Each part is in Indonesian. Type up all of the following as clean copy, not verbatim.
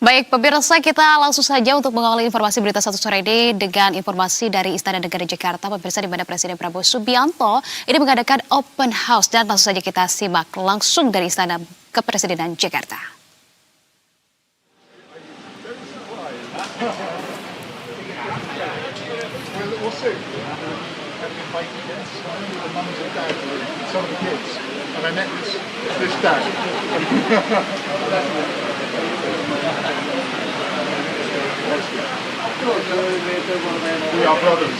Baik, pemirsa, kita langsung saja untuk mengawali informasi berita satu sore ini dengan informasi dari Istana Negara Jakarta. Pemirsa, di mana Presiden Prabowo Subianto ini mengadakan open house, dan langsung saja kita simak langsung dari Istana Kepresidenan Jakarta. We are brothers.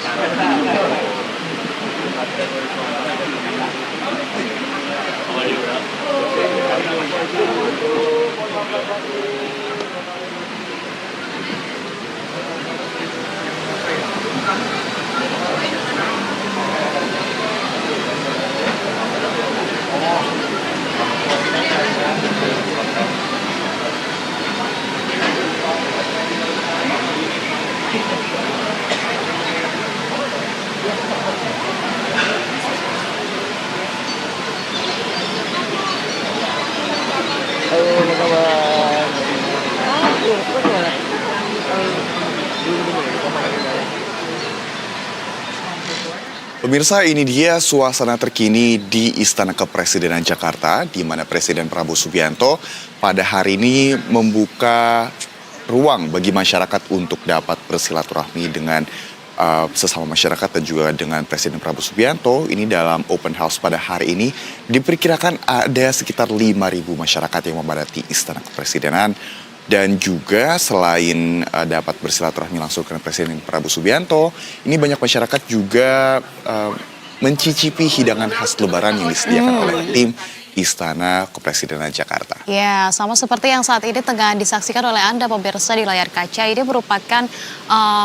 Pemirsa, ini dia suasana terkini di Istana Kepresidenan Jakarta, di mana Presiden Prabowo Subianto pada hari ini membuka ruang bagi masyarakat untuk dapat bersilaturahmi dengan sesama masyarakat dan juga dengan Presiden Prabowo Subianto. Ini dalam open house pada hari ini diperkirakan ada sekitar 5.000 masyarakat yang memadati Istana Kepresidenan. Dan juga selain dapat bersilaturahmi langsung dengan Presiden Prabowo Subianto, ini banyak masyarakat juga mencicipi hidangan khas Lebaran yang disediakan oleh tim Istana Kepresidenan Jakarta. Ya, sama seperti yang saat ini tengah disaksikan oleh Anda pemirsa di layar kaca, ini merupakan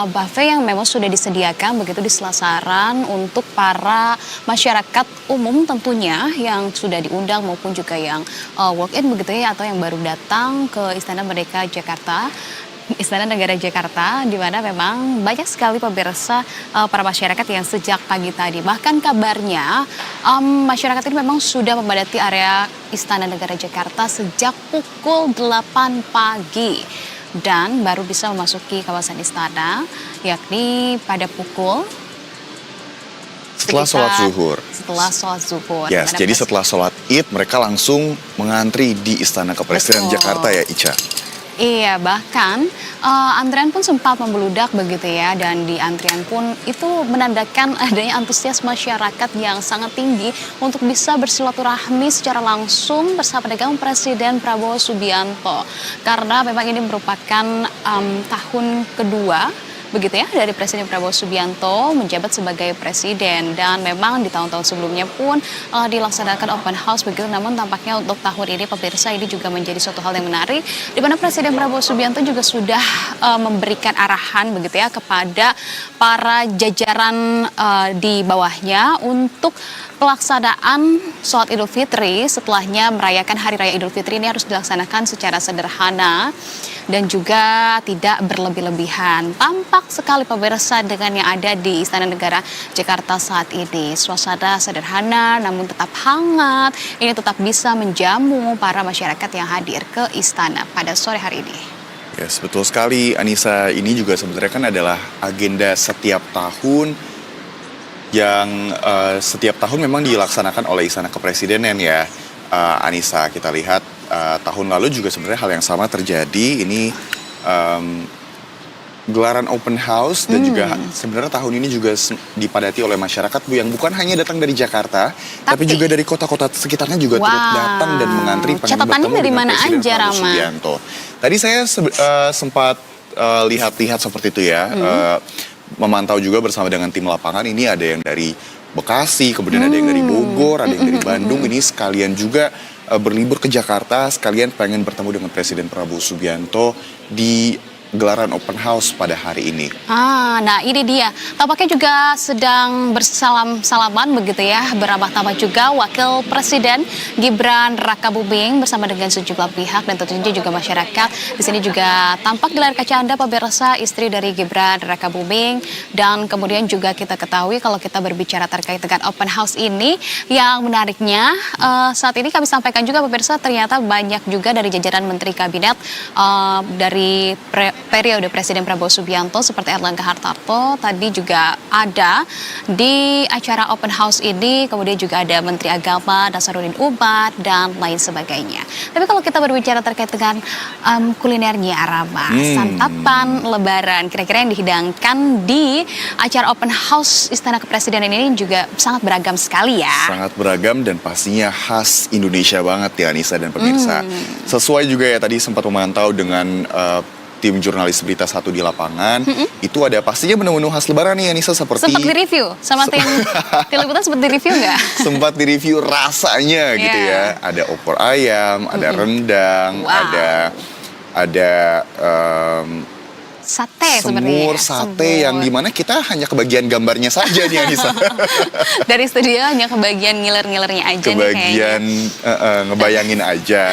buffet yang memang sudah disediakan begitu di selasaran untuk para masyarakat umum tentunya yang sudah diundang maupun juga yang walk-in begitu ya, atau yang baru datang ke Istana Merdeka Jakarta. Istana Negara Jakarta, di mana memang banyak sekali pemirsa para masyarakat yang sejak pagi tadi. Bahkan kabarnya masyarakat ini memang sudah memadati area Istana Negara Jakarta sejak pukul 8 pagi. Dan baru bisa memasuki kawasan istana, yakni pada pukul setelah sholat zuhur. Setelah sholat zuhur. Yes, jadi setelah sholat Id mereka langsung mengantri di Istana Kepresidenan Jakarta ya, Ica. Iya, bahkan antrian pun sempat membludak begitu ya, dan di antrian pun itu menandakan adanya antusias masyarakat yang sangat tinggi untuk bisa bersilaturahmi secara langsung bersama dengan Presiden Prabowo Subianto. Karena memang ini merupakan tahun kedua begitu ya dari Presiden Prabowo Subianto menjabat sebagai presiden, dan memang di tahun-tahun sebelumnya pun dilaksanakan open house begitu, namun tampaknya untuk tahun ini pemirsa ini juga menjadi suatu hal yang menarik di mana Presiden Prabowo Subianto juga sudah memberikan arahan begitu ya kepada para jajaran di bawahnya untuk pelaksanaan sholat Idul Fitri setelahnya merayakan Hari Raya Idul Fitri ini harus dilaksanakan secara sederhana dan juga tidak berlebih-lebihan. Tampak sekali pemirsa dengan yang ada di Istana Negara Jakarta saat ini. Suasana sederhana namun tetap hangat. Ini tetap bisa menjamu para masyarakat yang hadir ke istana pada sore hari ini. Yes, betul sekali Anissa. Ini juga sebenarnya kan adalah agenda setiap tahun yang setiap tahun memang dilaksanakan oleh Istana Kepresidenan ya, Anissa. Kita lihat tahun lalu juga sebenarnya hal yang sama terjadi. Ini gelaran open house dan juga sebenarnya tahun ini juga dipadati oleh masyarakat yang bukan hanya datang dari Jakarta, tapi juga dari kota-kota sekitarnya juga turut datang dan mengantri pengen bertemu dengan Presiden Prabowo Subianto. Tadi saya sempat lihat-lihat seperti itu ya. Memantau juga bersama dengan tim lapangan. Ini ada yang dari Bekasi, kemudian ada yang dari Bogor, ada yang dari Bandung. Ini sekalian juga berlibur ke Jakarta, sekalian pengen bertemu dengan Presiden Prabowo Subianto di gelaran open house pada hari ini. Nah ini dia. Tampaknya juga sedang bersalam-salaman begitu ya. Beramah-tamah juga Wakil Presiden Gibran Rakabuming bersama dengan sejumlah pihak dan tentunya juga masyarakat. Di sini juga tampak di layar kaca Anda pemirsa istri dari Gibran Rakabuming. Dan kemudian juga kita ketahui kalau kita berbicara terkait dengan open house ini, yang menariknya saat ini kami sampaikan juga pemirsa ternyata banyak juga dari jajaran Menteri Kabinet dari periode Presiden Prabowo Subianto seperti Erlangga Hartarto tadi juga ada di acara open house ini, kemudian juga ada Menteri Agama Nasaruddin Umar dan lain sebagainya. Tapi kalau kita berbicara terkait dengan kulinernya Rama, santapan Lebaran kira-kira yang dihidangkan di acara open house Istana Kepresidenan ini juga sangat beragam sekali ya. Sangat beragam dan pastinya khas Indonesia banget ya Anissa dan pemirsa. Sesuai juga ya tadi sempat memantau dengan tim jurnalis Berita Satu di lapangan, itu ada pastinya menu-menu khas Lebaran nih Anissa seperti... Sempat di-review sama tim liputan, sempat di-review nggak? Sempat di-review rasanya gitu ya. Ada opor ayam, ada rendang, ada sate semur, sebenarnya. sate yang dimana kita hanya kebagian gambarnya saja nih Anissa. Dari studio hanya kebagian ngiler-ngilernya aja kebagian nih ngebayangin aja,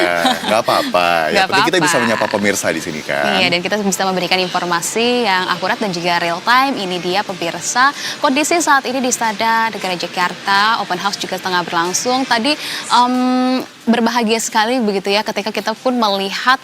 nggak apa-apa. Yang penting kita apa-apa. bisa menyapa pemirsa di sini kan. Iya, dan kita bisa memberikan informasi yang akurat dan juga real time. Ini dia pemirsa, kondisi saat ini di Istana Negara Jakarta, open house juga tengah berlangsung. Tadi berbahagia sekali begitu ya ketika kita pun melihat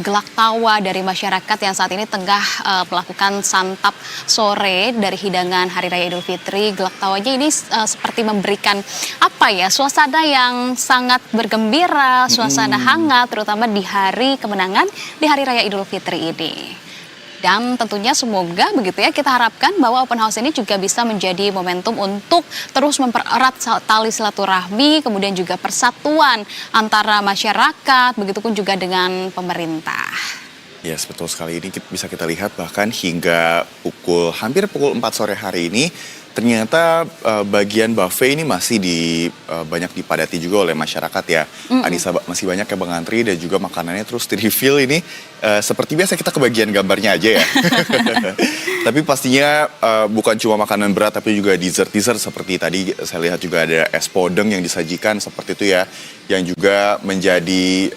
gelak tawa dari masyarakat yang saat ini tengah melakukan santap sore dari hidangan Hari Raya Idul Fitri. Gelak tawanya ini seperti memberikan apa ya, suasana yang sangat bergembira, suasana hangat terutama di hari kemenangan di Hari Raya Idul Fitri ini. Dan tentunya semoga begitu ya, kita harapkan bahwa open house ini juga bisa menjadi momentum untuk terus mempererat tali silaturahmi, kemudian juga persatuan antara masyarakat, begitupun juga dengan pemerintah. Yes, betul sekali. Ini bisa kita lihat bahkan hingga hampir pukul 4 sore hari ini, ternyata bagian buffet ini masih banyak dipadati juga oleh masyarakat ya. Anissa, masih banyak yang mengantri dan juga makanannya terus di-refill ini. Seperti biasa kita kebagian gambarnya aja ya. Tapi pastinya bukan cuma makanan berat tapi juga dessert-dessert seperti tadi saya lihat juga ada es podeng yang disajikan seperti itu ya. Yang juga menjadi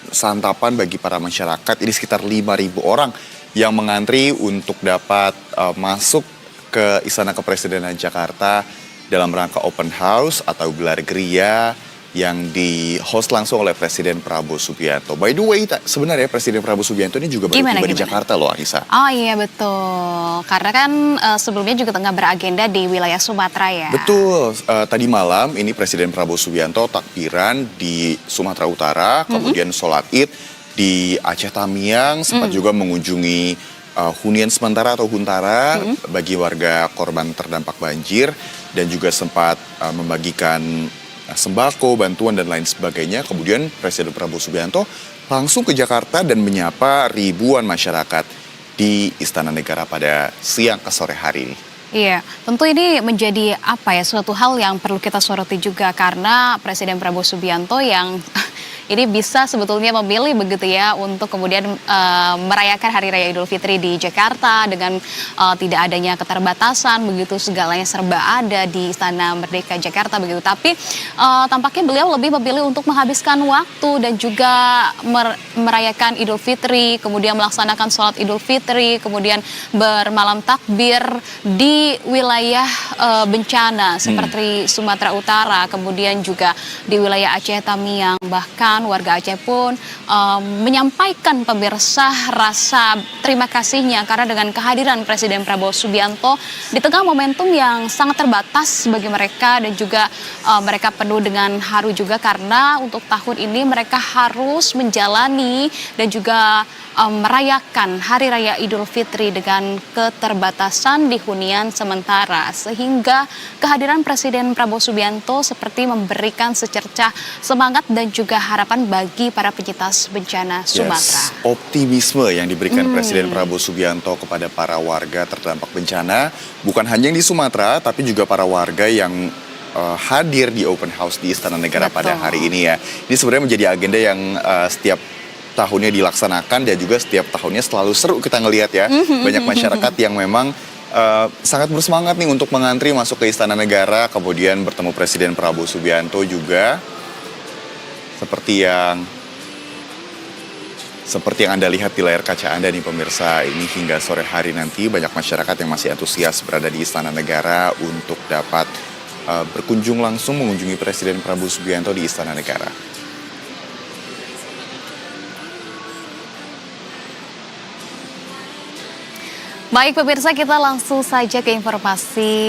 santapan bagi para masyarakat. Ini sekitar 5.000 orang yang mengantri untuk dapat masuk ke Istana Kepresidenan Jakarta dalam rangka open house atau gelar geria yang di-host langsung oleh Presiden Prabowo Subianto. By the way, sebenarnya Presiden Prabowo Subianto ini juga baru tiba di Jakarta loh, Anissa. Oh iya betul, karena kan sebelumnya juga tengah beragenda di wilayah Sumatera ya. Betul, tadi malam ini Presiden Prabowo Subianto takbiran di Sumatera Utara, kemudian sholat id di Aceh Tamiang, sempat juga mengunjungi hunian sementara atau huntara bagi warga korban terdampak banjir dan juga sempat membagikan sembako, bantuan dan lain sebagainya. Kemudian Presiden Prabowo Subianto langsung ke Jakarta dan menyapa ribuan masyarakat di Istana Negara pada siang ke sore hari ini. Iya, tentu ini menjadi suatu hal yang perlu kita soroti juga karena Presiden Prabowo Subianto yang ini bisa sebetulnya memilih begitu ya untuk kemudian merayakan Hari Raya Idul Fitri di Jakarta dengan tidak adanya keterbatasan begitu, segalanya serba ada di Istana Merdeka Jakarta begitu. Tapi tampaknya beliau lebih memilih untuk menghabiskan waktu dan juga merayakan Idul Fitri, kemudian melaksanakan sholat Idul Fitri, kemudian bermalam takbir di wilayah bencana seperti Sumatera Utara, kemudian juga di wilayah Aceh Tamiang, bahkan warga Aceh pun menyampaikan pemirsa rasa terima kasihnya karena dengan kehadiran Presiden Prabowo Subianto di tengah momentum yang sangat terbatas bagi mereka dan juga mereka penuh dengan haru juga karena untuk tahun ini mereka harus menjalani dan juga merayakan Hari Raya Idul Fitri dengan keterbatasan di hunian sementara sehingga kehadiran Presiden Prabowo Subianto seperti memberikan secercah semangat dan juga harapan bagi para penyintas bencana Sumatera. Yes, optimisme yang diberikan Presiden Prabowo Subianto kepada para warga terdampak bencana bukan hanya yang di Sumatera tapi juga para warga yang hadir di open house di Istana Negara pada hari ini ya. Ini sebenarnya menjadi agenda yang setiap tahunnya dilaksanakan dan juga setiap tahunnya selalu seru kita ngelihat ya. Banyak masyarakat yang memang sangat bersemangat nih untuk mengantri masuk ke Istana Negara, kemudian bertemu Presiden Prabowo Subianto juga. Seperti yang Anda lihat di layar kaca Anda nih pemirsa, ini hingga sore hari nanti banyak masyarakat yang masih antusias berada di Istana Negara untuk dapat berkunjung langsung mengunjungi Presiden Prabowo Subianto di Istana Negara. Baik pemirsa, kita langsung saja ke informasi